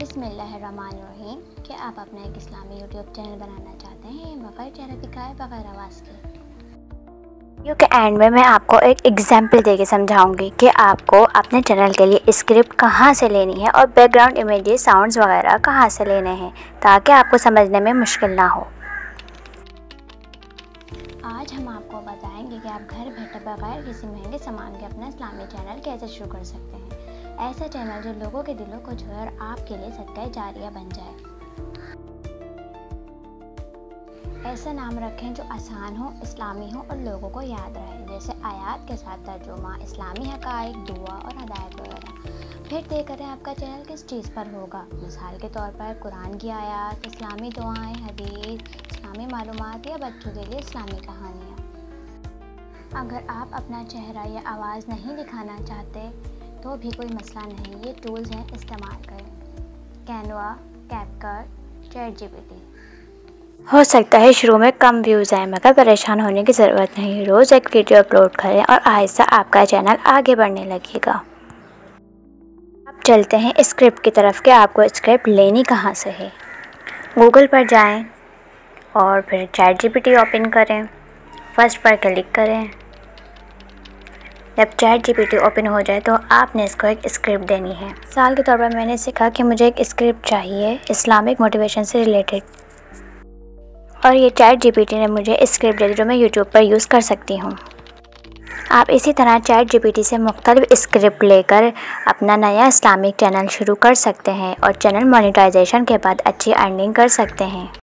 बिस्मिल्लाहिर्रहमानिर्रहीम। क्या आप अपना एक इस्लामी यूट्यूब चैनल बनाना चाहते हैं बगैर चेहरा दिखाए, बगैर आवाज़ के? वीडियो के एंड में मैं आपको एक एग्जाम्पल देके समझाऊंगी कि आपको अपने चैनल के लिए स्क्रिप्ट कहाँ से लेनी है और बैकग्राउंड इमेजेस, साउंड्स वगैरह कहाँ से लेने हैं ताकि आपको समझने में मुश्किल ना हो। आज हम आपको बताएंगे कि आप घर बैठे बगैर किसी महंगे सामान के अपना इस्लामी चैनल कैसे शुरू कर सकते हैं। ऐसा चैनल जो लोगों के दिलों को छुए और आपके लिए सदका जारिया बन जाए। ऐसा नाम रखें जो आसान हो, इस्लामी हो और लोगों को याद रहे, जैसे आयात के साथ तर्जुमा, इस्लामी हक़ाइक़, दुआ और हदायत वगैरह। फिर तय करें आपका चैनल किस चीज़ पर होगा। मिसाल के तौर पर कुरान की आयात, इस्लामी दुआएं, हदीस, इस्लामी मालूमात या बच्चों के लिए इस्लामी कहानियाँ। अगर आप अपना चेहरा या आवाज़ नहीं दिखाना चाहते तो भी कोई मसला नहीं, ये टूल्स हैं, इस्तेमाल करें। Canva, CapCut, ChatGPT. हो सकता है शुरू में कम व्यूज़ आए, मगर परेशान होने की ज़रूरत नहीं। रोज़ एक वीडियो अपलोड करें और आहिस्ता आपका चैनल आगे बढ़ने लगेगा। अब चलते हैं स्क्रिप्ट की तरफ कि आपको स्क्रिप्ट लेनी कहाँ से है। गूगल पर जाएं और फिर चैटजीपीटी ओपन करें। फर्स्ट पर क्लिक करें। जब चैटजीपीटी ओपन हो जाए तो आपने इसको एक स्क्रिप्ट देनी है। मिसाल के तौर पर मैंने सीखा कि मुझे एक स्क्रिप्ट चाहिए इस्लामिक मोटिवेशन से रिलेटेड, और ये चैटजीपीटी ने मुझे स्क्रिप्ट दे दी जो मैं यूट्यूब पर यूज़ कर सकती हूँ। आप इसी तरह चैटजीपीटी से मुख्तलिफ स्क्रिप्ट लेकर अपना नया इस्लामिक चैनल शुरू कर सकते हैं और चैनल मोनेटाइजेशन के बाद अच्छी अर्निंग कर सकते हैं।